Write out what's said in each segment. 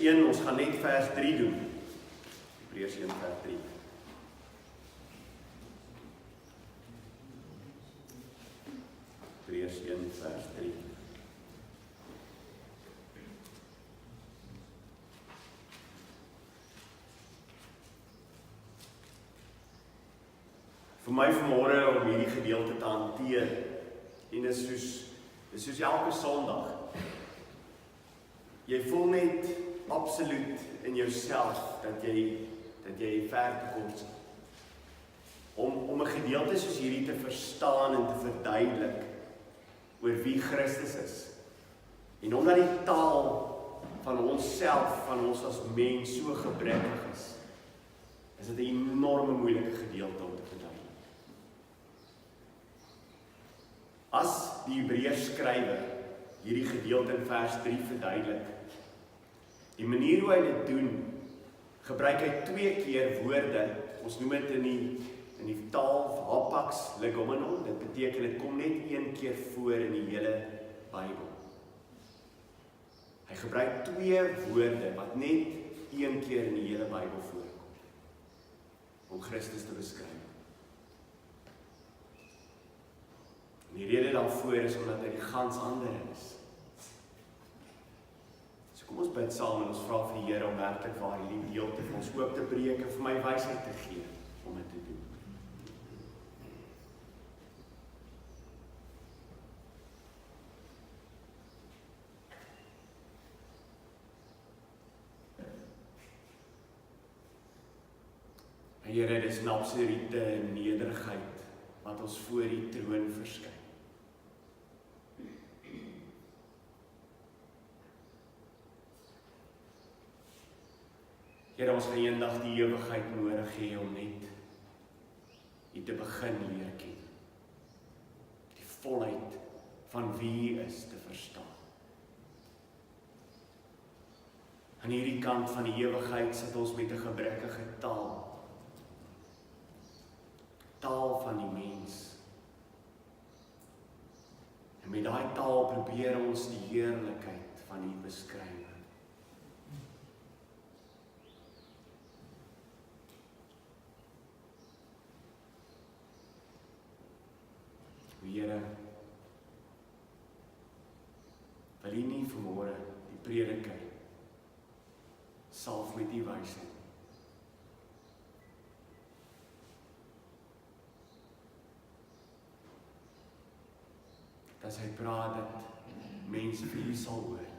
1, ons gaan net vers 3 doen. Hebreers 1 vers 3. Hebreers 1 vers 3. Vir my vanmôre om hierdie gedeelte te hanteer, en is soos elke Sondag. Jy voel net absoluut in jouself dat jy ver te kort om 'n gedeelte soos hierdie te verstaan en te verduidelik oor wie Christus is. En omdat die taal van onsself, van ons as mens so gebrekkig is dit 'n enorme moeilike gedeelte om te verduidelik. As die Hebreërs skrywer hierdie gedeelte in vers 3 verduidelik, die manier hoe hy dit doen, gebruik hy 2 keer woorde, ons noem dit in die taal hapax legomenon, dit beteken dit kom net 1 keer voor in die hele Bybel. Hy gebruik 2 woorde wat net 1 keer in die hele Bybel voorkom, om Christus te beskryf. En die rede daarvoor is omdat hy die gans ander is. So kom ons bid saam en ons vra vir die Here om werklik waar hierdie gedeelte vir ons oop te breek en vir my wysheid te gee om dit te doen. Here, dis 'n absolute nederigheid wat ons voor die troon verskyn. Here, ons gaan eendag die ewigheid nodig hê om net U te begin leer ken. Die volheid van wie U is te verstaan. Aan hierdie kant van die ewigheid sit ons met 'n gebrekkige taal. Taal van die mens. En met daai taal probeer ons die heerlikheid van U beskryf. Here, wil U nie vanmôre die prediker salf met U wysheid. Dat hy praat dat mense vir U sal hoor.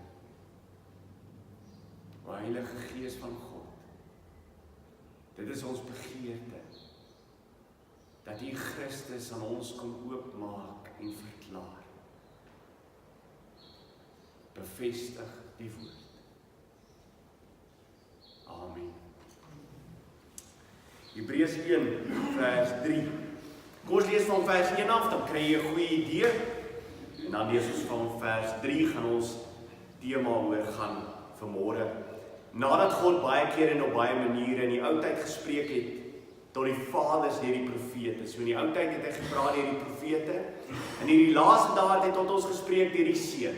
O Heilige Gees van God, dit is ons begeerte, dat U Christus aan ons kom oopmaak en verklaar. Bevestig die woord. Amen. Hebreërs 1 vers 3. Kom ons lees van vers 1 af, dan kry jy 'n goeie idee. En dan lees ons van vers 3, gaan ons tema oor gaan vanmôre. Nadat God baie keer en op baie maniere in die ou tyd gespreek het tot die vaders deur die profete. So in die ou tyd het hy gepraat deur die profete. En in die laaste dae het hy tot ons gespreek deur die Seun.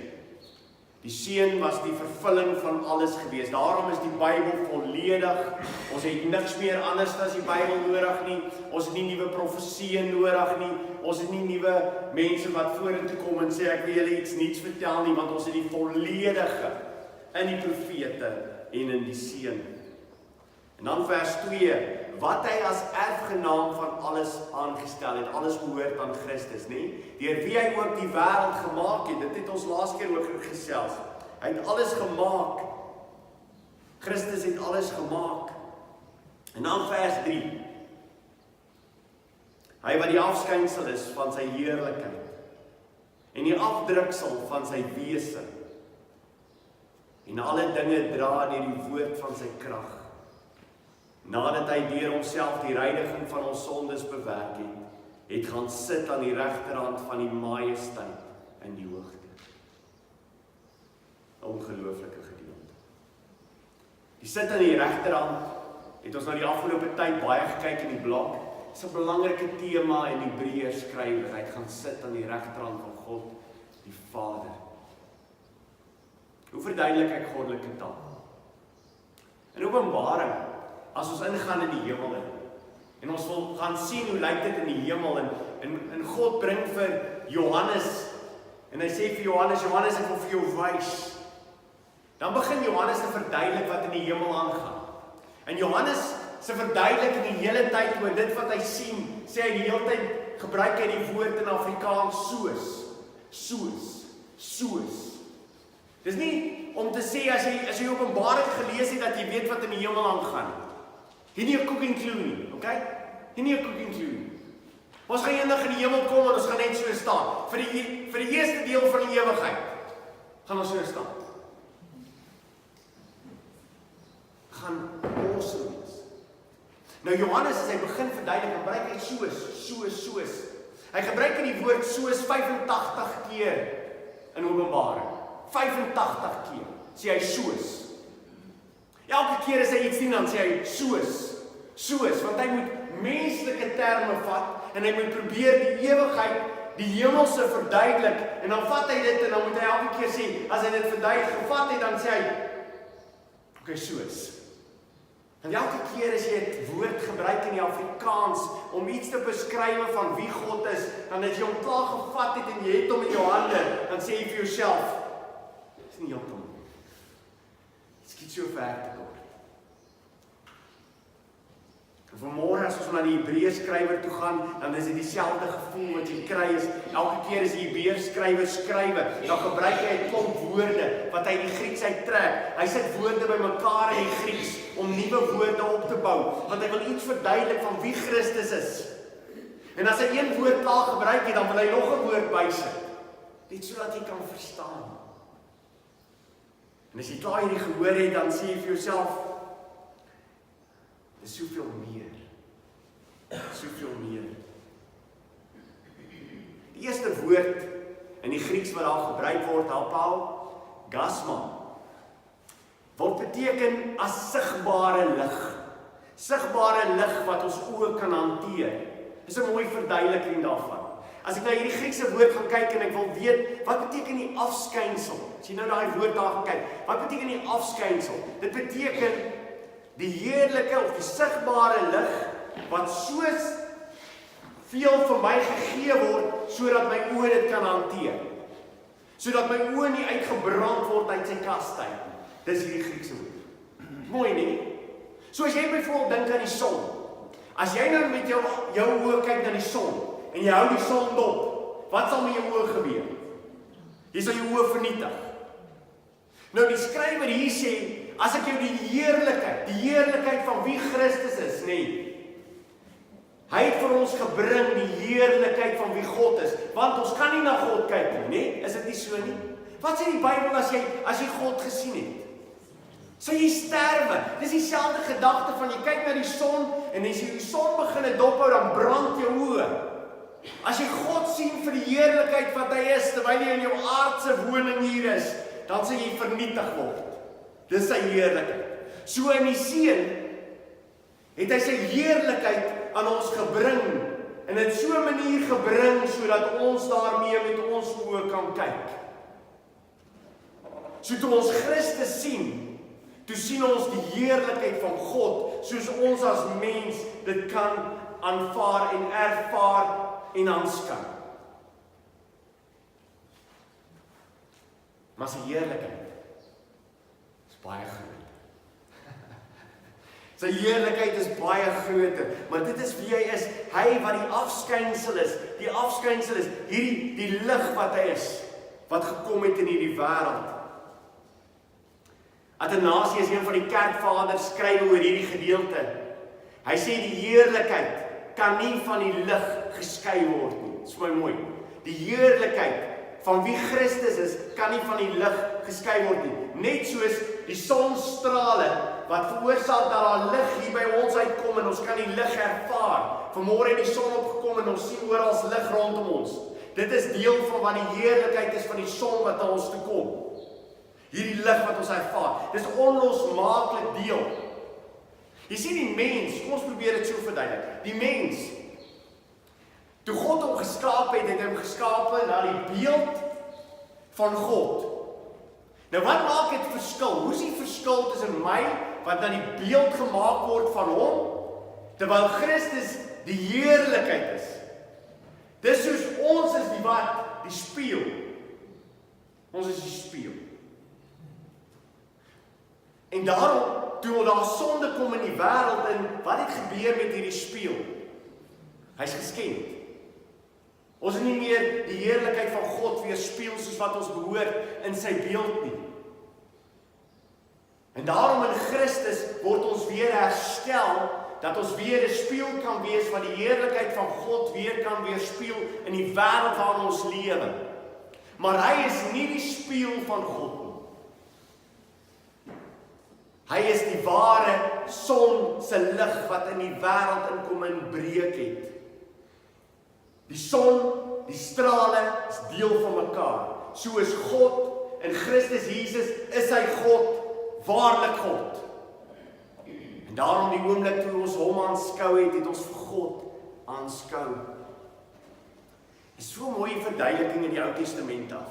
Die Seun was die vervulling van alles gewees. Daarom is die Bybel volledig. Ons het niks meer anders as die Bybel nodig nie. Ons het nie nuwe profesieë nodig nie. Ons het nie nuwe mense wat vorentoe kom en sê ek wil julle iets nuuts vertel nie, want ons het die volledige in die profete en in die Seun. En dan vers 2, wat hy as erfgenaam van alles aangestel het, alles behoort aan Christus, nie? Deur wie hy ook die wêreld gemaak het, dit het ons laas keer ook gesels. Hy het alles gemaak. Christus het alles gemaak. En dan vers 3. Hy wat die afskynsel is van sy heerlikheid en die afdruksel van sy wese en alle dinge dra deur die woord van sy krag. Nadat hy deur homself die reiniging van ons sondes bewerk het gaan sit aan die regterhand van die majesteit in die hoogte. 'n Ongelooflike gedeelte. Die sit aan die regterhand het ons na die afgelope tyd baie gekyk in die blok. Dit is 'n belangrike tema in Hebreërs skrywer. Hy gaan sit aan die regterhand van God, die Vader. Hoe verduidelik ek goddelike taal? In Openbaring, as ons ingaan in die hemel en ons wil gaan sien hoe lyk dit in die hemel en God bring vir Johannes en hy sê vir Johannes, ek wil vir jou wys. Dan begin Johannes te verduidelik wat in die hemel aangaan. En Johannes se verduidelik in die hele tyd oor dit wat hy sien, sê hy die hele tyd gebruik hy die woord in Afrikaans soos. Dis nie om te sê as jy Openbaring gelees het dat jy weet wat in die hemel aangaan. Hier nie 'n cooking clue nie, okay? Hier nie 'n cooking clue nie. Ons gaan eendag in die hemel kom en ons gaan net so staan. Vir die eerste deel van die ewigheid gaan ons so staan. Gaan awesome wees. Nou Johannes as hy begin verduidelik, gebruik hy soos. Hy gebruik die woord soos 85 keer in Openbaring. 85 keer sê hy soos. Elke keer as hy iets sien dan sê hy soos, want hy moet menslike terme vat en hy moet probeer die ewigheid, die hemelse verduidelik en dan vat hy dit en dan moet hy elke keer sê, as hy dit verduidelik gevat het, dan sê hy okay, soos. En elke keer as jy het woord gebruik in die Afrikaans om iets te beskryf van wie God is, dan as jy hom klaar gevat het en jy het hom in jou hande, dan sê jy vir jouself, dis nie heeltemal. Dit skiet so ver te kort. En vanmôre as ons na die Hebreers skrywer toe gaan, dan is dit dieselfde gevoel wat jy kry is, elke keer as die Hebreers skrywer skrywe, dan gebruik hy 'n klomp woorde wat hy die Grieks uittrek. Hy sit woorde bymekaar in die Grieks om nuwe woorde op te bou, want hy wil iets verduidelik van wie Christus is. En as hy een woord klaar gebruik het, dan wil hy nog 'n woord bysit, net sodat jy kan verstaan. En as jy klaar hierdie gehoor het, dan sê jy vir jouself, dis soveel meer. Die eerste woord in die Grieks wat daar gebruik word, gasma, wat beteken as sigbare lig. Sigbare lig wat ons oë kan hanteer. Dis 'n mooi verduideliking daarvan. As ek na hierdie Griekse woord gaan kyk en ek wil weet, wat beteken die afskynsel? As jy nou daai woord daar gaan kyk, wat beteken die afskynsel? Dit beteken die heerlike of die sigbare lig wat soos veel vir my gegee word sodat my oë dit kan hanteer. Sodat my oë nie uitgebrand word uit sy kastyd. Dis hierdie Griekse woord. Mooi nie? So as jy byvoorbeeld dink aan die son. As jy nou met jou oë kyk na die son en jy hou die son dop, wat sal met jou oë gebeur? Jy sal jou oë vernietig. Nou die skrywer hier sê, as ek jou die heerlikheid van wie Christus is, nee. Hy het vir ons gebring die heerlikheid van wie God is, want ons kan nie na God kyk nie, nee? Is dit nie so nie? Wat sê die Bybel as jy God gesien het? Sal jy sterwe? Dis dieselfde gedagte van jy kyk na die son en as jy die son begin dophou, dan brand jou oë. As jy God sien vir die heerlikheid wat hy is, terwyl jy in jou aardse woning hier is, dan sal jy vernietig word. Dis sy heerlikheid. So in die Seun het hy sy heerlikheid aan ons gebring en het so 'n manier gebring sodat ons daarmee met ons oë kan kyk. So toe ons Christus sien, toe sien ons die heerlikheid van God soos ons as mens dit kan aanvaar en ervaar en aanskou. Maar sy heerlikheid is baie groot. Sy heerlikheid is baie groter, maar dit is wie hy is. Hy wat die afskynsel is, die lig wat hy is, wat gekom het in hierdie wêreld. Athanasius, een van die kerkvaders, skryf oor hierdie gedeelte. Hy sê die heerlikheid kan nie van die lig geskei word nie. Dis vir my mooi. Die heerlikheid van wie Christus is, kan nie van die lig geskei word nie. Net soos die sonstrale wat veroorsaak dat daar lig hier by ons uitkom en ons kan die lig ervaar. Vanmôre het die son opgekom en ons sien oral lig rondom ons. Dit is deel van wat die heerlikheid is van die son wat na ons toe kom. Hierdie lig wat ons ervaar. Dis onlosmaaklik deel. Jy sien die mens, kom ons probeer dit so verduidelik. Die mens, toe God hom geskaap het, het hy hom geskaap na die beeld van God. Nou wat maak dit verskil? Hoe is die verskil tussen my, wat na die beeld gemaak word van hom, terwyl Christus die heerlikheid is? Dis soos ons is die wat? Die spieël. Ons is die spieël. En daarom, toe daar sonde kom in die wêreld, en wat het gebeur met hierdie spieël? Hy's geskend. Ons is nie meer die heerlikheid van God weerspieël soos wat ons behoort in sy beeld nie. En daarom in Christus word ons weer herstel, dat ons weer 'n spieël kan wees van die heerlikheid van God weer kan weerspieël in die wêreld waarin ons lewe. Maar hy is nie die spieël van God nie. Hy is die ware son se lig wat in die wêreld inkom en breek het. Die son, die strale is deel van mekaar. So is God in Christus Jesus, is hy God, waarlik God. En daarom die oomblik toe ons hom aanskou het, het ons vir God aanskou. Dit is so 'n mooie verduideliking in die Ou Testament af.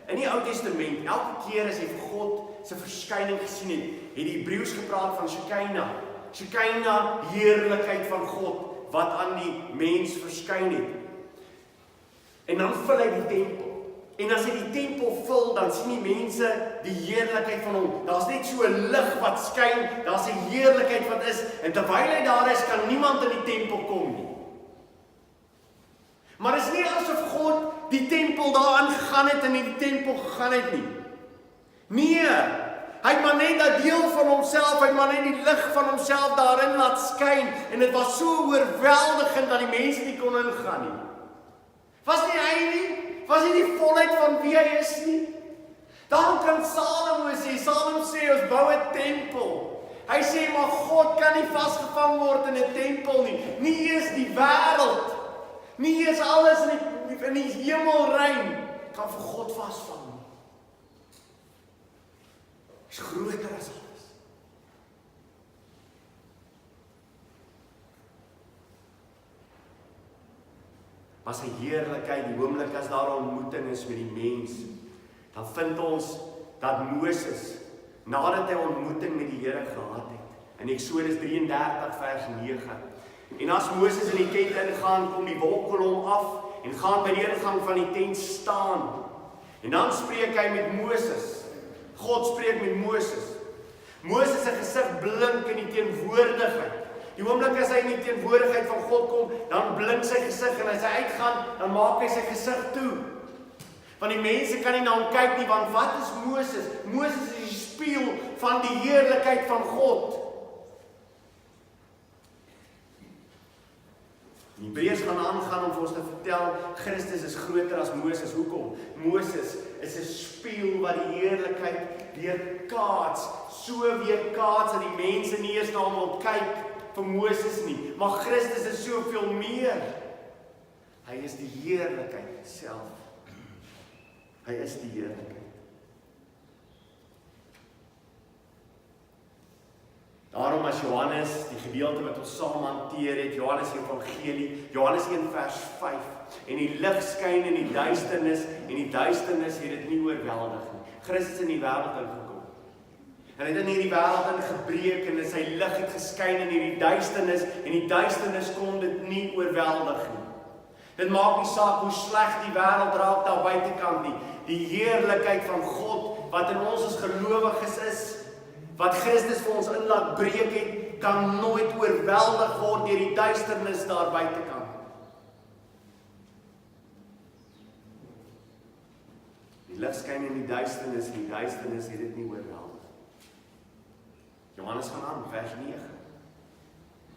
In die Ou Testament, elke keer as jy vir God se verskyning gesien het die Hebreers gepraat van Shekinah. Shekinah, heerlikheid van God, wat aan die mens verskyn het. En dan vul hy die tempel. En as hy die tempel vul, dan sien die mense die heerlikheid van hom. Daar's net so 'n lig wat skyn, daar's 'n heerlikheid wat is, en terwyl hy daar is, kan niemand in die tempel kom nie. Maar dit is nie asof God die tempel daarin gegaan het en in die tempel gegaan het nie. Nee, hy het maar net 'n deel van homself, hy het maar net die lig van homself daarin laat skyn, en dit was so oorweldigend dat die mense nie kon ingaan nie. Was nie hy nie? Was nie die volheid van wie hy is nie? Daarom kan Salomo sê, ons bou 'n tempel. Hy sê, maar God kan nie vasgevang word in 'n tempel nie. Nie eens die wêreld, nie eens alles in die hemelruim kan vir God vasvang nie. Is groter as alles. Maar sy heerlikheid, die oomblik as daar 'n ontmoeting is met die mens, dan vind ons dat Moses, nadat hy 'n ontmoeting met die Here gehad het, in Eksodus 33 vers 9, en as Moses in die tent ingaan, kom die wolkkolom af, en gaan by die ingang van die tent staan, en dan spreek hy met Moses, God spreek met Moses. Moses se gesig blink in die teenwoordigheid. Die oomblik as hy in die teenwoordigheid van God kom, dan blink sy gesig, en as hy uitgaan, dan maak hy sy gesig toe. Want die mense kan nie na hom kyk nie, want wat is Moses? Moses is die spieël van die heerlikheid van God. Die Hebreers gaan aangaan om vir ons te vertel, Christus is groter as Moses. Hoekom? Moses is 'n spieël wat die heerlikheid weerkaats, so weerkaats dat die mense nie eens na hom wil kyk vir Moses nie. Maar Christus is soveel meer. Hy is die heerlikheid self. Hy is die heerlikheid. Daarom as Johannes, die gedeelte wat ons saam hanteer het, Johannes Evangelie, Johannes 1 vers 5, en die lig skyn in die duisternis, en die duisternis het dit nie oorweldig nie. Christus is in die wêreld ingekom. En hy het in hierdie wêreld ingebreek, en sy lig het geskyn in hierdie duisternis, en die duisternis kon dit nie oorweldig nie. Dit maak nie saak hoe sleg die wêreld raak daar buitekant nie. Die heerlikheid van God, wat in ons as gelowiges is, wat Christus vir ons in laat breek het, kan nooit oorweldig word deur die duisternis daar buitekant. Die lig skyn in die duisternis, en die duisternis het dit nie oorweldig. Johannes gaan aan, vers 9.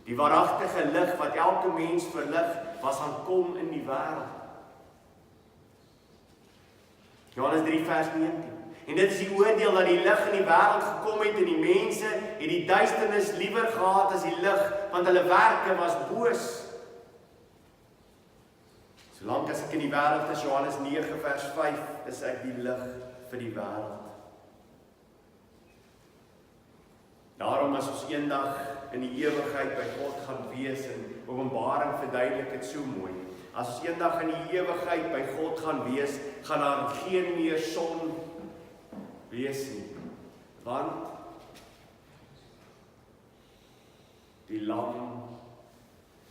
Die waaragtige lig wat elke mens verlig, was aankom in die wêreld. Johannes 3 vers 19. En dit is die oordeel dat die lig in die wêreld gekom het, en die mense het die duisternis liewer gehad as die lig, want hulle werke was boos. Solank as ek in die wêreld is, Johannes 9 vers 5, is ek die lig vir die wêreld. Daarom as ons eendag in die ewigheid by God gaan wees, en Openbaring verduidelik dit so mooi. As ons eendag in die ewigheid by God gaan wees, gaan daar geen meer son wees nie, want die Lam,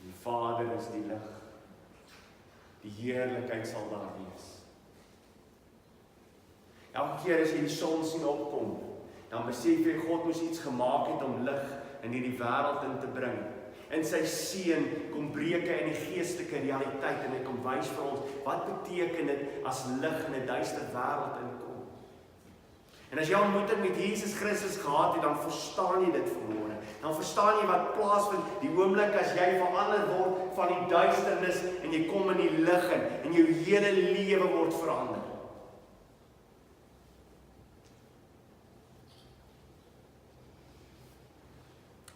die Vader is die lig, die heerlikheid sal daar wees. Elke keer as jy die son sien opkom, dan besef jy God moes iets gemaak het om lig in hierdie wêreld in te bring. In sy seun kom breuke in die geestelike realiteit en hy kom wys vir ons, wat beteken dit as lig in 'n duister wêreld inkom? En as jy ontmoeting met Jesus Christus gehad het, dan verstaan jy dit vanmôre. Dan verstaan jy wat plaasvind, die oomblik as jy verander word van die duisternis en jy kom in die lig in en jou hele lewe word verander.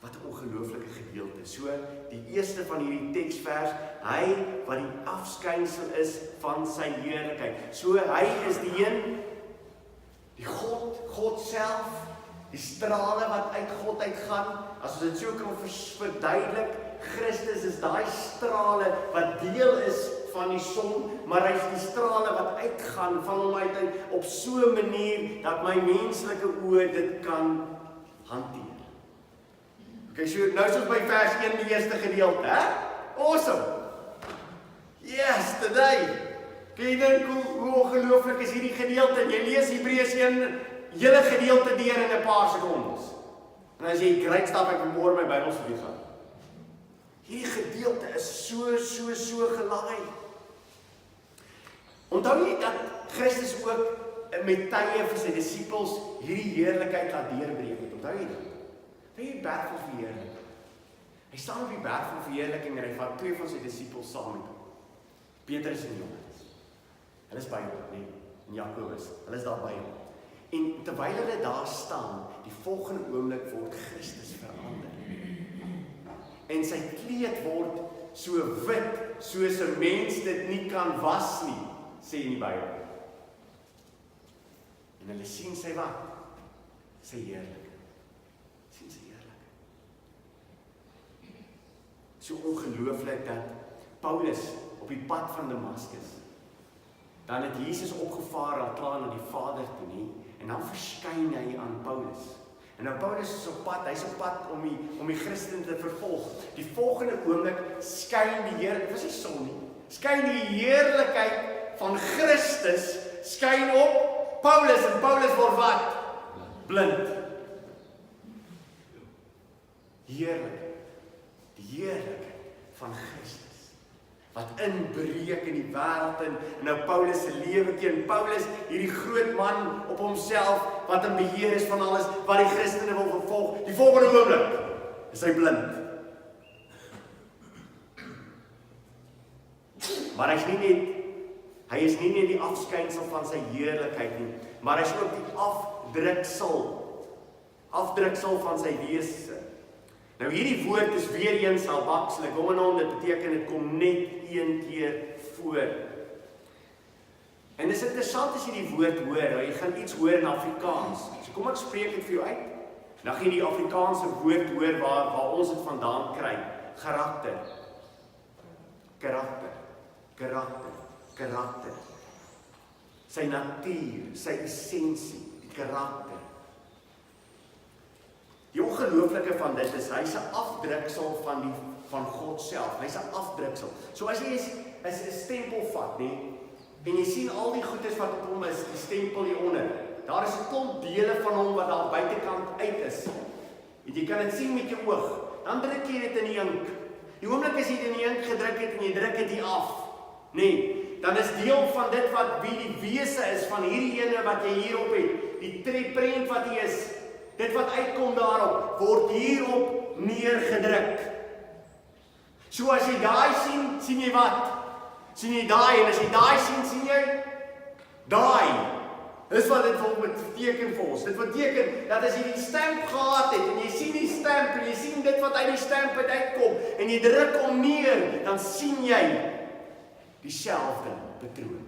Wat 'n ongelooflike gedeelte. So, die eerste van hierdie teksvers, hy wat die afskynsel is van sy heerlikheid. So, hy is die een, die God self, die strale wat uit God uitgaan. As ons dit so kan verduidelik, Christus is daai strale wat deel is van die son, maar hy is die strale wat uitgaan van hom uit op so 'n manier dat my menslike oë dit kan hanteer. Okay, so nou is ons by vers 1 die eerste gedeelte, hè? Awesome! Yes, today! Kan jy dink hoe ongelooflik is hierdie gedeelte? En jy lees Hebreers 1 hele gedeelte deur in 'n paar sekondes. En as jy great stap ek vanmôre my Bybel studie gaan. Hierdie gedeelte is so gelaai. Onthou jy dat Christus ook met tye vir sy disippels hierdie heerlikheid laat deurbreek het? Onthou jy dit? Hy het berg van verheerliking. Hy staan op die berg van verheerliking en hy vat 2 van sy disippels saam met hom. Petrus en Johannes. Hulle is by hom, nee, en Jakobus. Hulle is daar by hom. En terwyl hulle daar staan, die volgende oomblik word Christus verander. En sy kleed word so wit, soos 'n mens dit nie kan was nie, sê in die Bybel. En hulle sien sy wat? Sy heerlikheid. Sien sy heerlikheid. So ongelooflik dat Paulus op die pad van Damaskus, dan het Jesus opgevaar al klaar na die Vader toe nie, en dan verskyn hy aan Paulus. En nou Paulus is op pad, hy's op pad om die Christen te vervolg. Die volgende oomblik skyn die Here, dit was nie son nie, skyn die heerlikheid van Christus skyn op Paulus en Paulus word wat? Blind. Heerlikheid. Die heerlikheid van Christus wat inbreek in die wêreld en nou Paulus se lewe teen Paulus, hierdie groot man op homself wat in beheer is van alles, wat die Christene wil vervolg. Die volgende oomblik is hy blind. Maar hy is nie net die afskynsel van sy heerlikheid nie, maar hy is ook die afdruksel van sy wese. Nou hierdie woord is weer eens albakslik, dit beteken dit kom net een keer voor. En dit is interessant as jy die woord hoor, jy gaan iets hoor in Afrikaans. So kom ek spreek dit vir jou uit. Dan gaan jy die Afrikaanse woord hoor waar ons dit vandaan kry. Karakter. Sy natuur, sy essensie, die karakter. Die ongelooflike van dit is, hy's 'n afdruksel van God self. Hy's 'n afdruksel. So as jy 'n stempel vat, nee, en jy sien al die goedes wat op hom is, die stempel hieronder. Daar is 'n klomp dele van hom wat daar buitekant uit is. En jy kan dit sien met jou oog. Dan druk jy dit in die ink. Die oomblik as jy dit in die ink gedruk het en jy druk dit hier af, nee, dan is deel van dit wat wie die wese is van hierdie ene wat jy hierop het, die prent wat hier is, dit wat uitkom daarop, word hierop neergedruk. So as jy daai sien, sien jy wat? Sien jy daai, en as jy daai sien jy daai. Dis wat dit wil beteken vir ons. Dit beteken dat as jy die stamp gehad het, en jy sien die stamp, en jy sien dit wat uit die stamp uitkom, en jy druk hom neer, dan sien jy dieselfde patroon.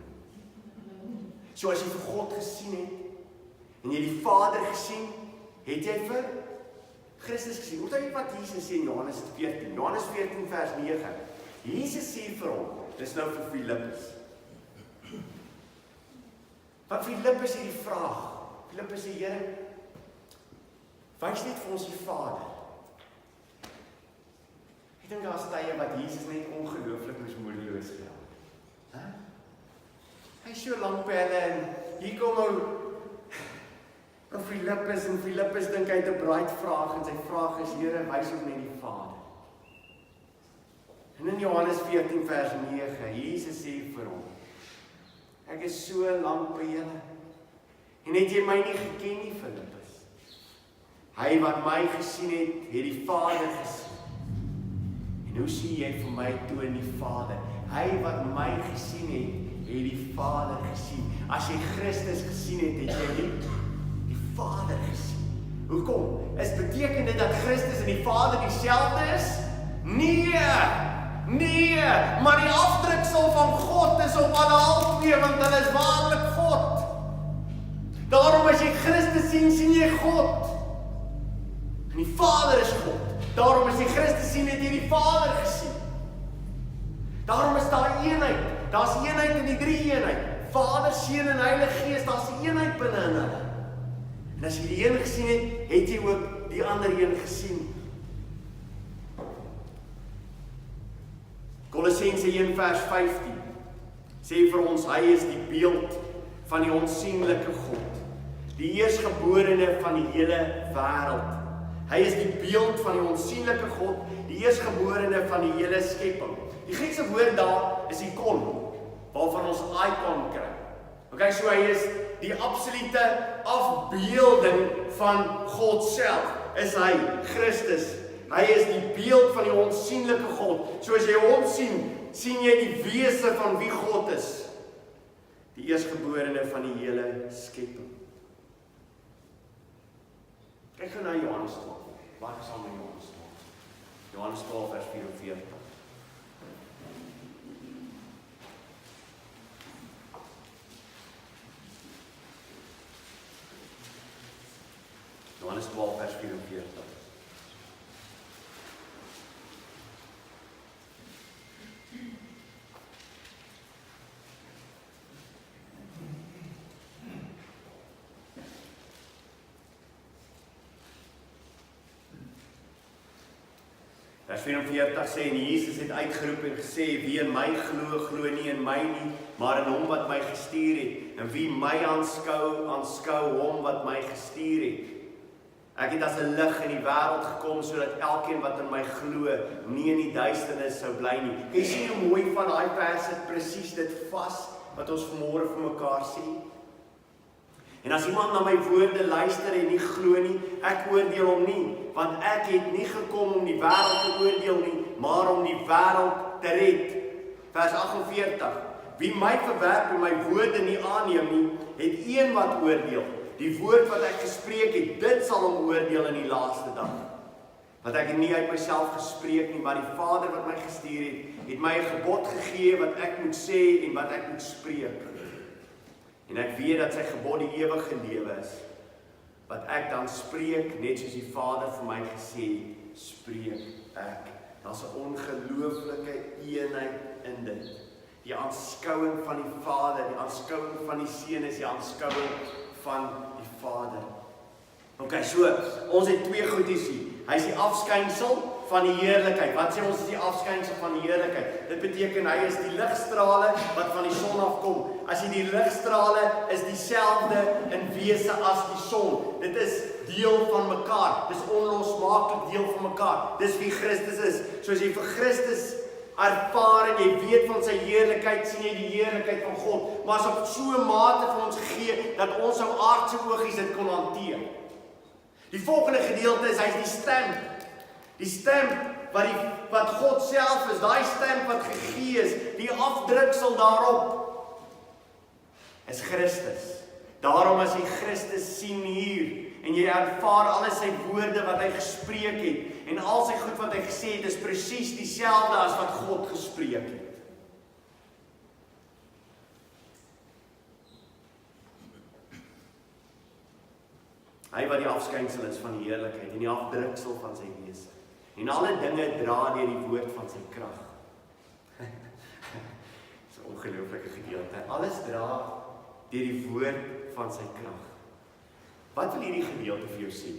So as jy vir God gesien het, en jy die Vader gesien, het jy vir Christus gesien. Onthou jy wat Jesus sê in Johannes 14? Johannes 14 vers 9. Jesus sê vir hom, dis nou vir Filippus. Want Filippus het die vraag, Filippus sê, Here, wys net vir ons die Vader. Ek dink daar is tye wat Jesus net ongelooflik moedeloos geraak. Hy is so lank by hulle en hier kom ou Filippus en Filippus dink hy het 'n braaitvraag en sy vraag is, Here, wys ons net die Vader. En in Johannes 14 vers 9, Jesus sê vir hom, ek is so lank by julle, en het jy my nie geken nie, Filippus? Hy wat my gesien het, het die Vader gesien. En hoe sien jy vir my toon die Vader? Hy wat my gesien het die Vader gesien. As jy Christus gesien het, het jy die Vader gesien. Hoekom? Beteken dit dat Christus en die Vader dieselfde is? Nee, maar die afdruksel van God is op alle albei, want hulle is waarlik God. Daarom as jy Christus sien, sien jy God. En die Vader is God. Daarom as jy Christus sien, het jy die Vader gesien. Daarom is daar eenheid. Daar's eenheid in die drie eenheid. Vader, Seun en Heilige Gees, daar's eenheid binne in hulle. En as jy die een gesien het, het jy ook die ander een gesien. Kolossense 1 vers 15 sê vir ons, hy is die beeld van die onsienlike God, die eersgeborene van die hele wêreld. Hy is die beeld van die onsienlike God, die eersgeborene van die hele skepping. Die Griekse woord daar is ikon, waarvan ons icon kry. Okay, so hy is die absolute afbeelding van God self, is hy, Christus. Hy is die beeld van die onsienlike God. So as jy hom sien, sien jy die wese van wie God is. Die eersgeborene van die hele skepping. Kyk gou na Johannes 12. Wat is aan Johannes 12? Johannes 12 vers 44. Johannes 12 vers 44. Vers 44 sê, en Jesus het uitgeroep en gesê, wie in my glo, glo nie in my nie, maar in hom wat my gestuur het. En wie my aanskou, aanskou hom wat my gestuur het. Ek het as 'n lig in die wêreld gekom, sodat elkeen wat in my glo, nie in die duisternis sou bly nie. Jy sien hoe mooi van daai vers het presies dit vas, wat ons vanmôre vir mekaar sê. En as iemand na my woorde luister en nie glo nie, ek oordeel hom nie, want ek het nie gekom om die wêreld te oordeel nie, maar om die wêreld te red. Vers 48, wie my verwerp en my woorde nie aanneem nie, het een wat oordeel. Die woord wat ek gespreek het, dit sal hom oordeel in die laaste dag. Want ek het nie uit myself gespreek nie, maar die Vader wat my gestuur het, het my 'n gebod gegee wat ek moet sê en wat ek moet spreek. En ek weet dat sy gebod die ewige lewe is. Wat ek dan spreek, net soos die Vader vir my gesê, spreek ek. Daar's 'n ongelooflike eenheid in dit. Die aanskouing van die Vader, die aanskouing van die Seun is die aanskouing van die Vader. Okay, so, ons het twee goedies hier. Hy is die afskynsel van die heerlikheid. Wat sê ons is die afskynsel van die heerlikheid? Dit beteken hy is die ligstrale wat van die son afkom. As jy die ligstrale is dieselfde in wese as die son. Dit is deel van mekaar. Dis onlosmaaklik deel van mekaar. Dis wie Christus is. So as jy vir Christus ervaar en jy weet van sy heerlikheid, sien jy die heerlikheid van God. Maar as op so 'n mate vir ons gegee, dat ons ou aardse oogies dit kon hanteer. Die volgende gedeelte is, hy is die stamp. Die stamp wat God self is, daai stamp wat gegee is, die afdruksel daarop, is Christus. Daarom as jy Christus sien hier, en jy ervaar al sy woorde wat hy gespreek het, en al sy goed wat hy gesê het, is presies dieselfde as wat God gespreek het. Hy wat die afskynsel is van die heerlikheid, en die afdruksel van sy wese. En alle dinge dra deur die woord van sy krag. Dis 'n ongelooflike gedeelte. Alles dra deur die woord van sy krag. Wat wil hierdie gedeelte vir jou sê?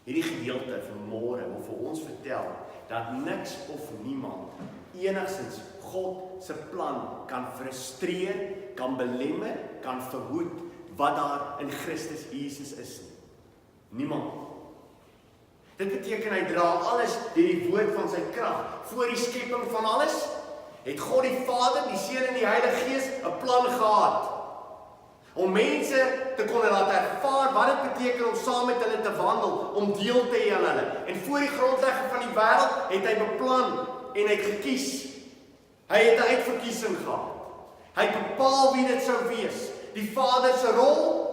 Hierdie gedeelte vanmôre wil vir ons vertel dat niks of niemand enigstens God se plan kan frustreer, kan belemmer, kan verhoed wat daar in Christus Jesus is nie. Niemand. Dit beteken hy dra alles deur die woord van sy krag. Voor die skepping van alles het God die Vader, die Seun en die Heilige Gees 'n plan gehad om mense te kon laat ervaar wat dit beteken om saam met hulle te wandel, om deel te hê aan hulle. En voor die grondlegging van die wêreld het hy beplan en hy het gekies. Hy het 'n uitverkiesing gehad. Hy het bepaal wie dit sou wees. Die Vader se rol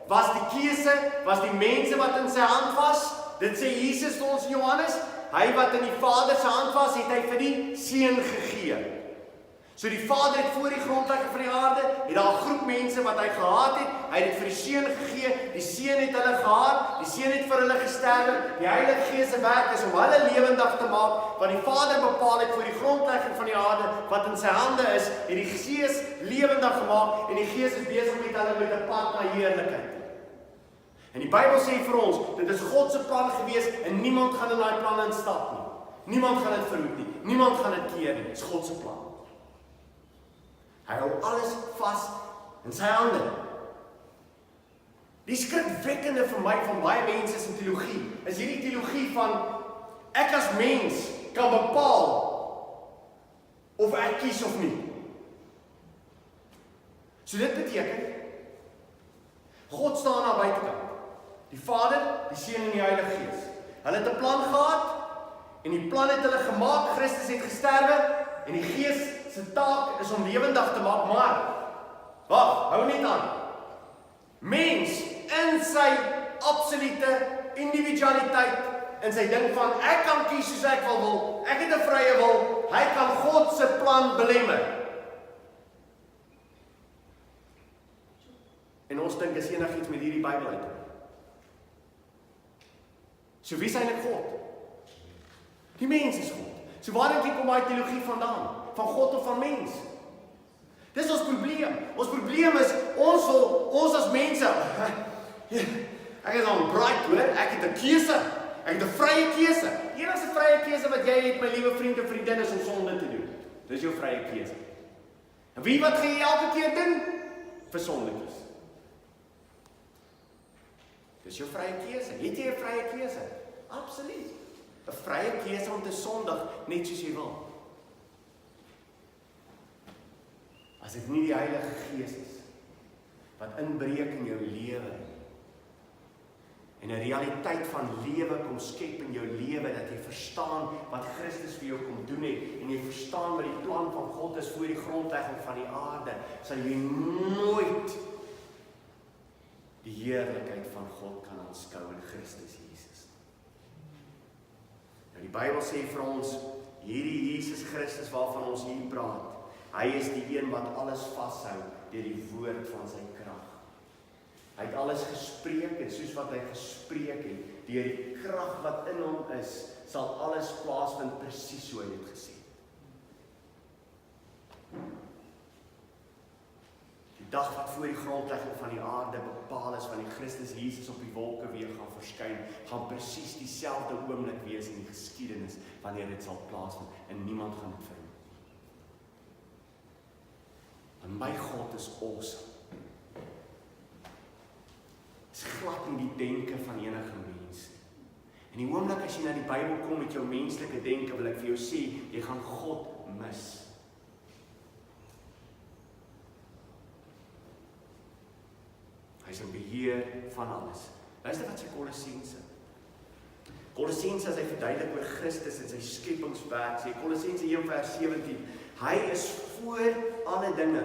was die keuse, was die mense wat in sy hand was. Dit sê Jesus vir ons in Johannes, hy wat in die Vader se hand was, het hy vir die Seun gegee. So die Vader het voor die grondlegging van die aarde, het daar 'n groep mense wat hy gehaat het, hy het dit vir die Seun gegee, die Seun het hulle gehaat, die Seun het vir hulle gesterwe, die Heilige Gees se werk is om hulle lewendig te maak, wat die Vader bepaal het voor die grondlegging van die aarde, wat in sy hande is, het die Gees lewendig gemaak, en die Gees is besig met hulle met 'n pad na heerlikheid. En die Bybel sê vir ons, dit is God se plan gewees, en niemand gaan in daai plan instap nie. Niemand gaan dit verhoed nie, niemand gaan dit keer nie, dit is God se plan. Hy hou alles vas in sy hande. Die skrikwekkende vir my van baie mense is in teologie, is hierdie teologie van ek as mens kan bepaal of ek kies of nie. So dit beteken, God staan aan buitekant. Die Vader, die Seun en die Heilige Gees. Hulle het 'n plan gehad, en die plan het hulle gemaak, Christus het gesterwe, en die Gees se taak is om lewendig te maak, maar, wag, hou net aan. Mens, in sy absolute individualiteit, in sy ding van, ek kan kies soos ek wil, ek het 'n vrye wil, hy kan God se plan belemmer. En ons dink is enigiets met hierdie Bybel uit. So wie is eintlik God? Die mens is God. So waar dink jy kom daai teologie vandaan? Van God of van mens? Dis ons probleem. Ons probleem is, ons as mense, ek is on bright, hoor, ek het 'n keuse, ek het 'n vrye keuse. Die enigste vrye keuse wat jy het, my liewe vriend en vriendin, is om sonde te doen. Dis jou vrye keuse. En wie wat gaan jy elke keer doen? Vir sonde kies. Dis jou vrye keuse. Het jy 'n vrye keuse? Absoluut. 'n Vrye keuse om te sondig, net soos jy wil. As dit nie die Heilige Gees is, wat inbreek in jou lewe, en 'n realiteit van lewe kom skep in jou lewe, dat jy verstaan wat Christus vir jou kom doen het, en jy verstaan wat die plan van God is voor die grondlegging van die aarde, sal jy nooit die heerlikheid van God kan aanskou in Christus Jesus. Nou die Bybel sê vir ons, hierdie Jesus Christus waarvan ons hier praat, hy is die een wat alles vashou deur die woord van sy krag. Hy het alles gespreek, en soos wat hy gespreek het, deur die krag wat in hom is, sal alles plaasvind presies so hy het gesê. Die dag wat voor die grondlegging van die aarde bepaal is, wanneer Christus Jesus op die wolke weer gaan verskyn, gaan presies dieselfde oomblik wees in die geskiedenis, wanneer dit sal plaasvind, en niemand gaan dit verhoed. En my God is awesome. Is glad nie die denke van enige mens. En die oomblik as jy na die Bybel kom met jou menslike denke, wil ek vir jou sê, jy gaan God mis. Hy is in beheer van alles. Luister wat sê Kolossense, as hy verduidelik oor Christus en sy skepingswerk, sê Kolossense 1 vers 17, hy is voor alle dinge,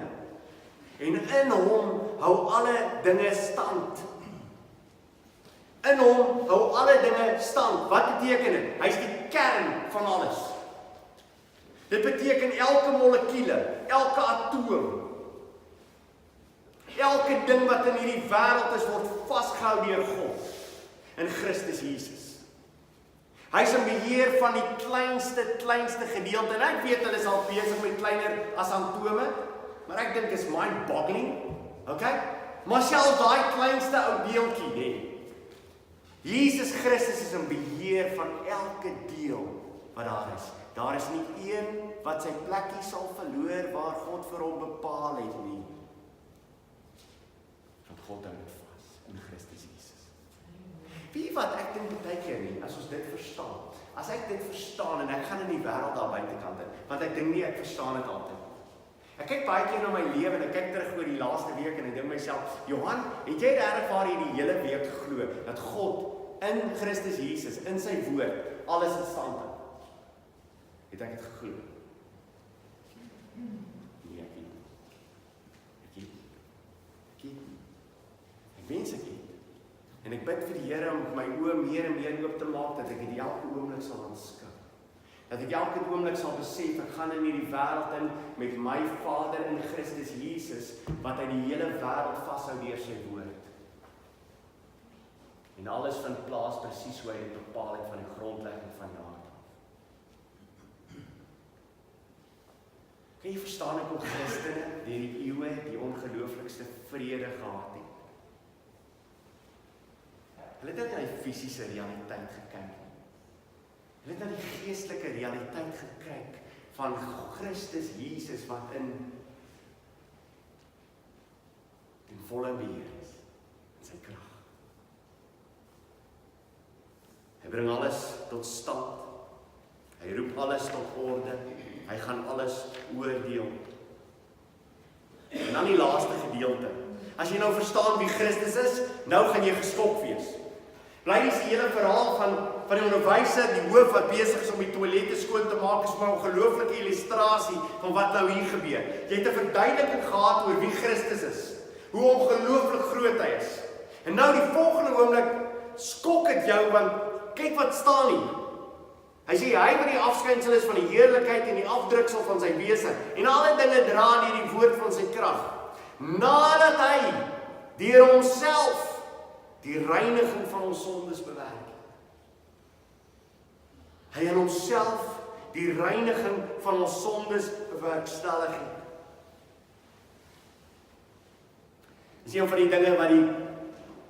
en in hom hou alle dinge stand. In hom hou alle dinge stand. Wat beteken dit? Hy is die kern van alles. Dit beteken elke molekule, elke atoom, elke ding wat in hierdie wêreld is, word vasgehou deur God in Christus Jesus. Hy is in beheer van die kleinste gedeelte, en ek weet hulle is al besig met kleiner as atome, maar ek dink is mind-boggling, okay? Maar selfs daai kleinste ou deeltjie, nee. Jesus Christus is in beheer van elke deel wat daar is. Daar is nie een wat sy plekkie sal verloor waar God vir hom bepaal het nie. Want God hou dit vas in Christus Jesus. Wie wat ek dink baie keer nie, as ons dit verstaan. As ek dit verstaan en ek gaan in die wêreld daar buitekant in, want ek dink nie ek verstaan dit altyd. Ek kyk baie keer na my lewe en ek kyk terug oor die laaste week en ek dink myself, Johan, het jy regtig waar hierdie hele week geglo dat God in Christus Jesus, in sy woord, alles in stand hou? Het ek het geglo? Nee, ek het. Ek wens ek het. En ek bid vir die Here om my oë meer en meer oop te maak, dat ek dit elke oomblik sal aanskou. Dat ek elke oomblik sal besef, ek gaan in hierdie wêreld in met my Vader in Christus Jesus, wat hy die hele wêreld vashou deur sy woord. En alles vind plaas presies hoe hy dit bepaal het van die grondlegging van die aarde. Kan jy verstaan ek hoe Christene deur die eeue die ongelooflikste vrede gehad het? Hulle het nie na die fisiese realiteit gekyk nie. Hulle het na die geestelike realiteit gekyk van Christus Jesus wat in volle beheer is, in sy krag. Hy bring alles tot stand, hy roep alles tot orde, hy gaan alles oordeel. En dan die laaste gedeelte. As jy nou verstaan wie Christus is, nou gaan jy geskok wees. Bly is die hele verhaal van die onderwyser, die hoof wat besig is om die toilette skoon te maak, is maar 'n ongelooflike illustrasie van wat nou hier gebeur. Jy het 'n verduideliking gehad oor wie Christus is, hoe ongelooflik groot hy is. En nou die volgende oomblik skok dit jou, want kyk wat staan hier. Hy sê hy wat die afskynsel is van die heerlikheid en die afdruksel van sy wese, en alle dinge dra deur die woord van sy krag. Nadat hy deur homself die reiniging van ons sondes bewerk. Hy in homself die reiniging van ons sondes bewerkstellig het. Dis een van die dinge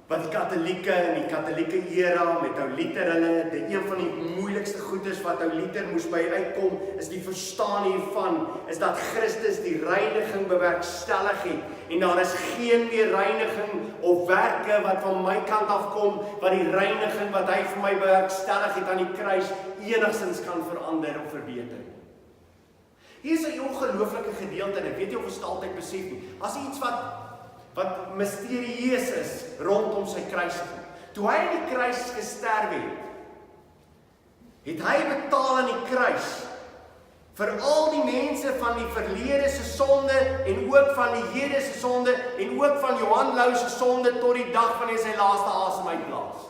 wat die Katolieke in die Katolieke era met ou Luther hulle, een van die moeilikste goedes wat ou Luther moes by uitkom, is die verstaan hiervan, is dat Christus die reiniging bewerkstellig het, en daar is geen meer reiniging of werke wat van my kant afkom, wat die reiniging wat hy vir my bewerkstellig het aan die kruis, enigstens kan verander of verbeter. Hier is 'n ongelooflike gedeelte, en ek weet jy of ons dit altyd besef nie, as iets wat mysterieus is rondom sy kruisiging. Toe hy aan die kruis gesterf het hy betaal aan die kruis vir al die mense van die verlede se sonde en ook van die hede se sonde en ook van Johan Lou se sonde tot die dag wanneer sy laaste asem uitblaas.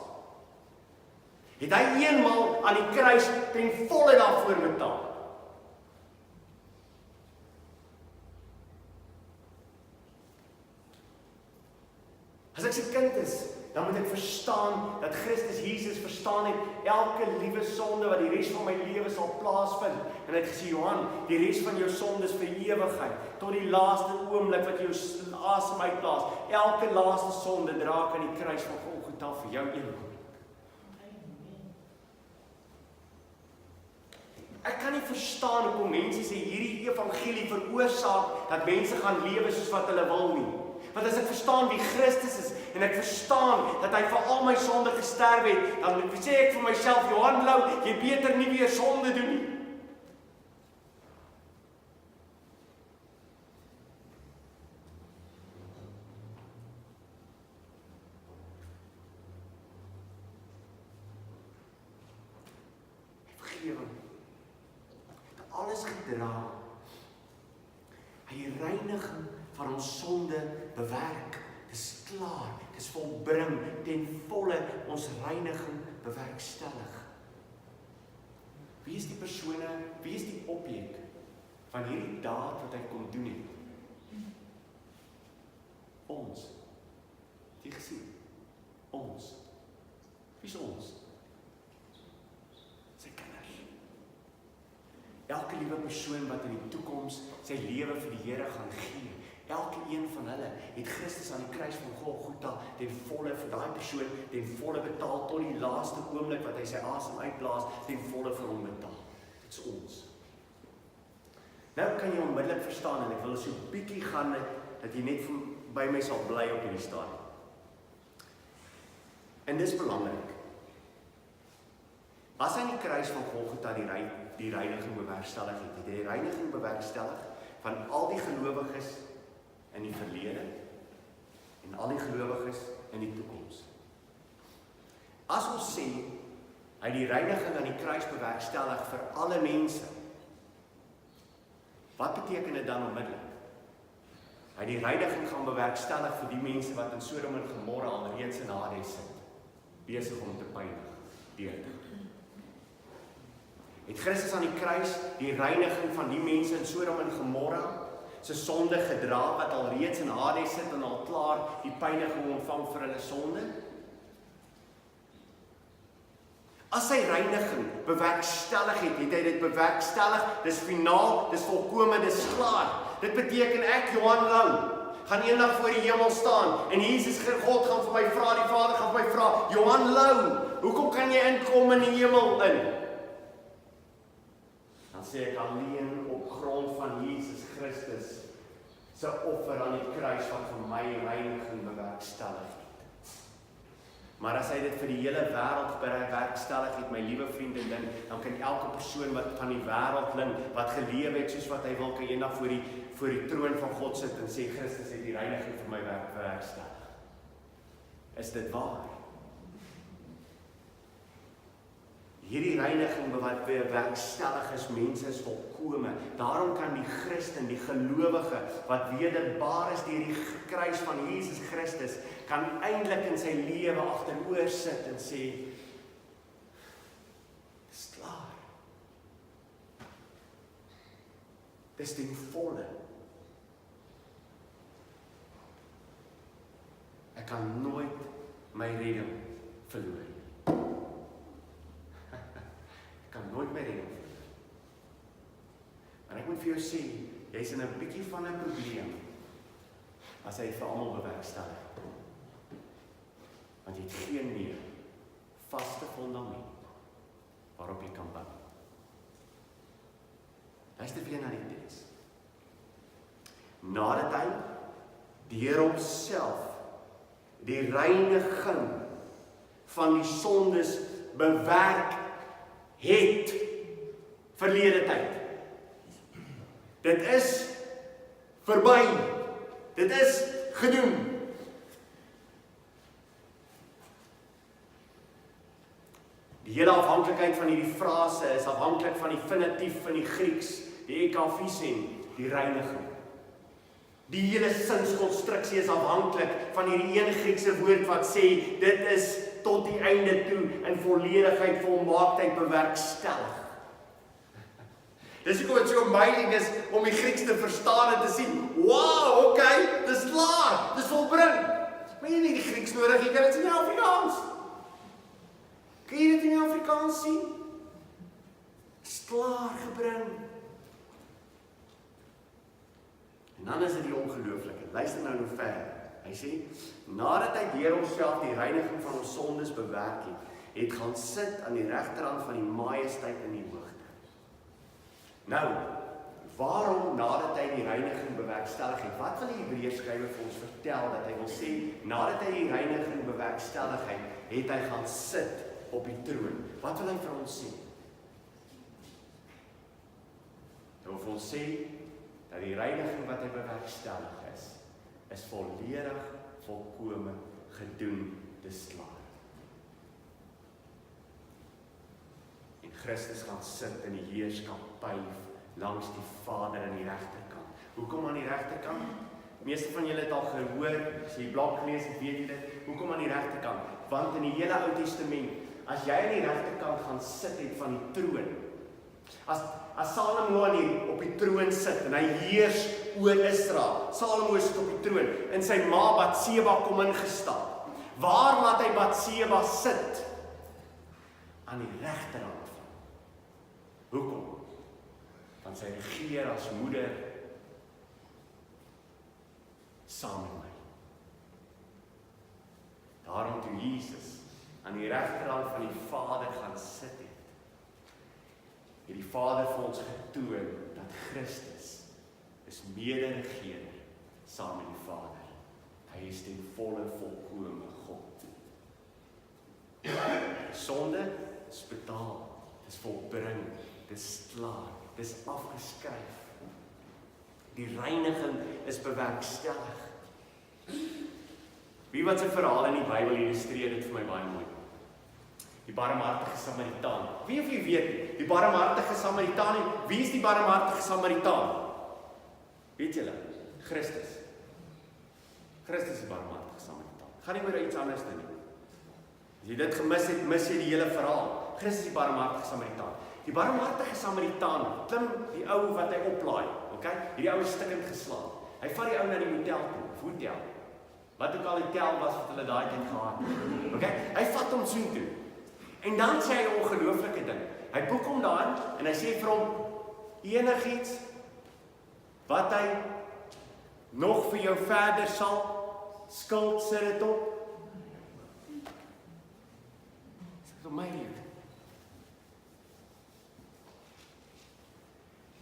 Het hy eenmaal aan die kruis ten volle daarvoor betaal. As ek sy kind is, dan moet ek verstaan dat Christus Jesus verstaan het elke liewe sonde wat die res van my lewe sal plaasvind. En hy het gesê, Johan, die res van jou sonde is vir ewigheid, tot die laaste oomblik wat jou asem uitblaas. Elke laaste sonde dra ek aan die kruis van Golgotha vir jou een. Ek kan nie verstaan hoekom mense sê hierdie evangelie veroorsaak dat mense gaan lewe soos wat hulle wil nie. Want as ek verstaan wie Christus is, en ek verstaan dat hy vir al my sonde gesterf het, dan sê ek vir myself, Johan Lou, jy beter nie weer sonde doen nie. Vergewing. Het alles gedra. Hy reiniging van ons sonde bewerk. Dis klaar, dis volbring, ten volle ons reiniging bewerkstellig. Wie is die persone, wie is die objek van hierdie daad wat hy kom doen het? Ons. Het jy gesien? Ons. Wie is ons? Sy kinders. Elke liewe persoon wat in die toekoms sy lewe vir die Here gaan gee, Elke een van hulle het Christus aan die kruis van Golgotha ten volle vir daai persoon ten volle betaal tot die laaste oomblik wat hy sy asem uitblaas, ten volle vir hom betaal. Dit is ons. Nou kan jy onmiddellik verstaan en ek wil so 'n bietjie gaan dat jy net by my sal bly op hierdie stadium. En dis belangrik. As hy aan die kruis van Golgotha die reiniging bewerkstellig het hy die reiniging bewerkstellig van al die gelowiges in die verlede en al die gelowiges in die toekoms. As ons sê hy die reiniging aan die kruis bewerkstellig vir alle mense, wat beteken dit dan onmiddellik? Hy die reiniging gaan bewerkstellig vir die mense wat in Sodom en Gomorra alreeds in Hades sit, besig om te pynig, deur te doen. Het Christus aan die kruis die reiniging van die mense in Sodom en Gomorra se sonde gedra wat alreeds in Hades sit en al klaar die pyniging ontvang vir hulle sonde? As sy reiniging bewerkstellig het hy dit bewerkstellig, dis finaal, dis volkome, dis klaar. Dit beteken ek, Johan Lou, gaan eendag voor die hemel staan en Jesus, God gaan vir my vra, die Vader gaan vir my vra, Johan Lou, hoekom kan jy inkom in die hemel in? Dan sê ek alleen op grond van Jesus Christus se offer aan die kruis wat vir my reiniging bewerkstellig het. Maar as hy dit vir die hele wêreld bewerkstellig het, my liewe vriende, dan kan elke persoon wat van die wêreldling wat geleef het soos wat hy wil, kan eendag voor die troon van God sit en sê, Christus het die reiniging vir my bewerkstellig. Is dit waar? Hierdie reiniging wat bewerkstellig is, mense is volkome. Daarom kan die Christen, die gelowige, wat wederbaar is deur die kruis van Jesus Christus, kan eintlik in sy lewe agteroor sit en sê, dis klaar. Dis ten volle. Ek kan nooit my redding verloor. Kan nooit meer redding verloor. Maar ek moet vir jou sê, jy's in 'n bietjie van 'n probleem as hy vir almal bewerkstellig. Want jy het geen meer vaste fundament waarop jy kan bou. Luister weer na die teks. Nadat hy deur homself die reiniging van die sondes bewerk het verlede tyd. Dit is verby. Dit is gedoen. Die hele afhanklikheid van hierdie frase is afhanklik van die finitief van die Grieks, die ekafisen, die reiniging. Die hele sinskonstruksie is afhanklik van hierdie een Griekse woord wat sê, dit is tot die einde toe in volledigheid, volmaaktheid bewerkstellig. Dis hoekom dit so amazing is om die Grieks te verstaan en te sien, wow, okay, dis klaar, dis volbring. Maar jy het nie die Grieks nodig, jy kan dit sien in Afrikaans. Kan jy dit in Afrikaans sien? Dis klaar gebring. En dan is dit die ongelooflike. Luister nou verder. Hy sê, nadat hy deur homself die reiniging van ons sondes bewerk het gaan sit aan die regterhand van die majesteit in die hoogte. Nou, waarom nadat hy die reiniging bewerkstellig het? Wat wil die Hebreers skrywer vir ons vertel? Dat hy wil sê, nadat hy die reiniging bewerkstellig het hy gaan sit op die troon. Wat wil hy vir ons sê? Hy wil vir ons sê, dat die reiniging wat hy bewerkstellig is volledig, volkome, gedoen, dis klaar. En Christus gaan sit in die heerskappy langs die Vader aan die regterkant. Hoekom aan die regterkant? Meeste van julle het al gehoor, as jy die blok gelees het, weet jy dit, hoekom aan die regterkant? Want in die hele Ou Testament, as jy aan die regterkant gaan sit het van die troon, as Salomo op die troon sit en hy heers oor Israel, Salomo sit op die troon en sy ma Batseba kom ingestap. Waar laat hy Batseba sit? Aan die regterhand. Hoekom? Want sy regeer as moeder saam met my. Daarom toe Jesus aan die regterhand van die Vader gaan sit het die Vader vir ons getoon dat Christus is mede-regeerder saam met die Vader. Hy is ten volle volkome God. Sonde is betaal, dis volbring, dis klaar, dis afgeskryf. Die reiniging is bewerkstellig. Wie wat sy verhaal in die Bybel illustreer dit vir my baie mooi. Die barmhartige Samaritaan. Wie of wie weet, die barmhartige Samaritaan, wie is die barmhartige Samaritaan? Weet julle? Christus. Christus is die barmhartige Samaritaan. Gaan nie oor iets anders nie. As jy dit gemis het, mis jy die hele verhaal. Christus is die barmhartige Samaritaan. Die barmhartige Samaritaan klim die ou wat hy oplaai, okay? Hierdie ou is stikkend geslaap. Hy vat die ou na die hotel toe, of hotel. Wat ook al die tel was wat hulle daai tyd gehad het. Okay? Hy vat hom so toe. En dan sê hy 'n ongelooflike ding. Hy boek hom daar en hy sê vir hom enigiets wat hy nog vir jou verder sal skuld, sit dit op. Sit dit op my lewe.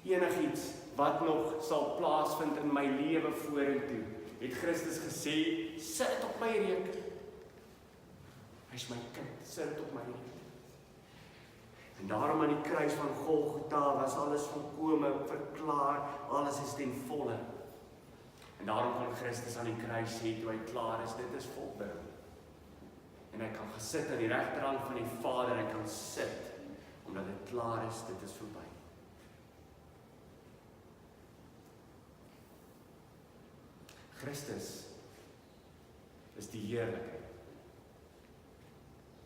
Enigiets wat nog sal plaasvind in my lewe vorentoe, het Christus gesê, sit dit op my rekening. Hy is my kind, sit dit op my rekening. En daarom aan die kruis van Golgotha was alles volkome verklaar, alles is ten volle. En daarom kan Christus aan die kruis sê, toe hy klaar is, dit is volbring. En hy kan gesit aan die regterhand van die Vader, hy kan sit, omdat dit klaar is, dit is verby. Christus is die heerlikheid.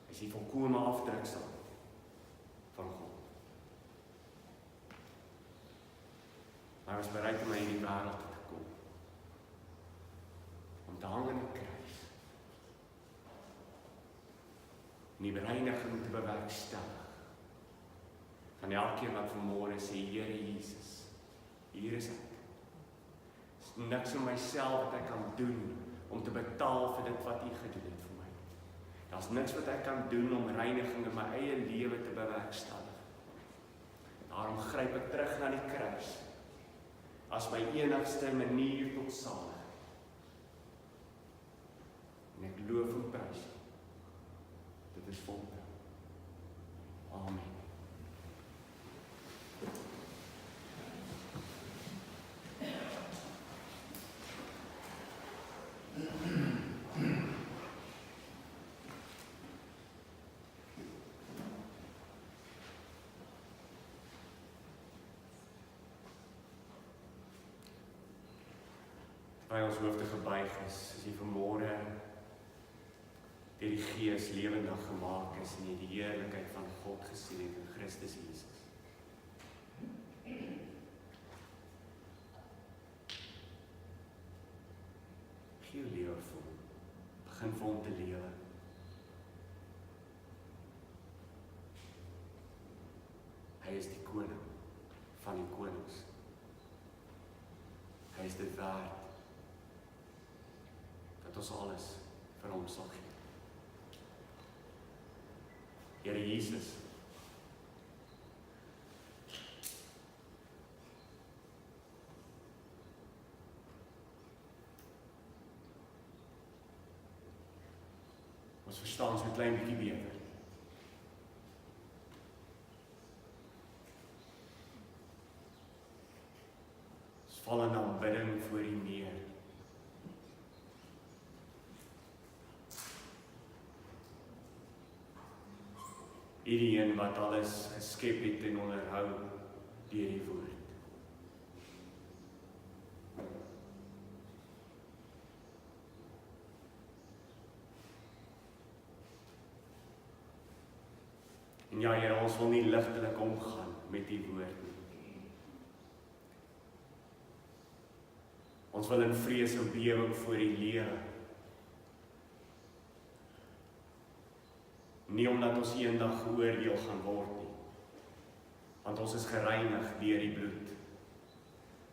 Hy is die volkome afdruksel van God. Hy was bereid om in die wêreld te kom. Om te hang in die kruis. En die bereiniging te bewerkstellig. Van elkeen wat vanmôre sê, Here Jesus, hier is ek. Niks in myself wat ek kan doen om te betaal vir dit wat U gedoen het vir my. Daar's niks wat ek kan doen om reiniging in my eie lewe te bewerkstellig. Daarom gryp ek terug na die kruis as my enigste manier tot saligheid. En ek loof en prys U. Dit is volbring. Amen. By ons hoofde gebuig is jy vanmôre deur die Gees lewendig gemaak is en jy die heerlikheid van God gesien het in Christus Jesus. Gee jou lewe vir hom. Begin vir hom te lewe. Hy is die koning van die konings. Hy is dit werd dat ons alles vir hom sal gee. Here Jesus, ons verstaan so 'n klein bietjie beter. Ons val in aanbidding voor U neer. U die een wat alles geskep het en onderhou deur die woord. En ja, Here, ons wil nie ligtelik omgaan met U woord nie. Ons wil in vrees en bewering voor U lewe. Nie omdat ons eendag geoordeel gaan word nie, want ons is gereinig deur die bloed.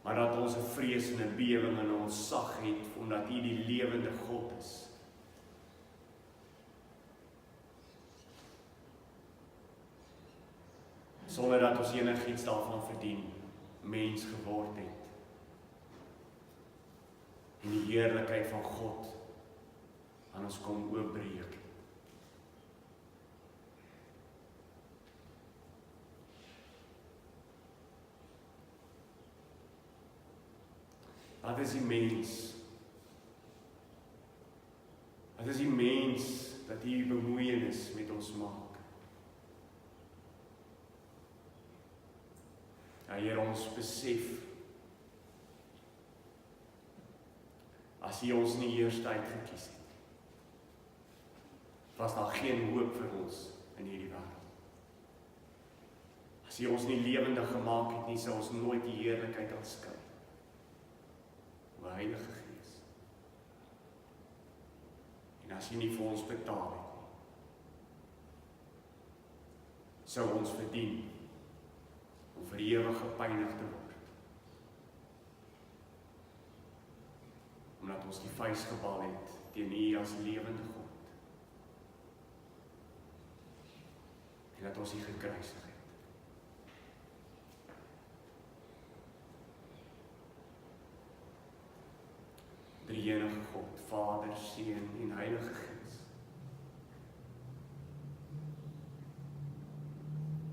maar dat ons 'n vrees en 'n bewing in ons sag het, omdat U die lewende God is. Sonder dat ons enigiets daarvan verdien, mens geword het. En die heerlikheid van God aan ons kom oopbreek. Wat is die mens? Wat is die mens dat hier bemoeienis met ons maak? Ja, Heer, ons besef, as U ons nie eers uitgekies het, was daar geen hoop vir ons in hierdie wêreld. As U ons nie lewendig gemaak het nie, sou ons nooit die heerlikheid aanskou. O Heilige Gees. En as U nie vir ons betaal het nie, sou ons verdien om vir ewig gepynig te word. Omdat ons die vuis gebal het teen U as lewende God. En dat ons U gekruisig het. Drie-enige God, Vader, Seun en Heilige Gees.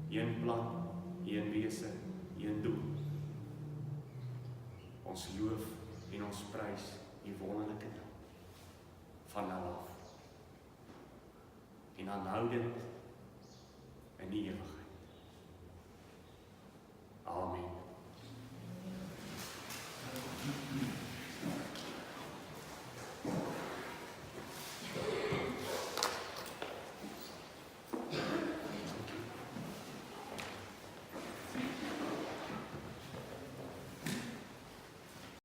Een plan, een wese, een doel. Ons loof en ons prys U wonderlike naam van nou af en aanhoudend in die ewigheid.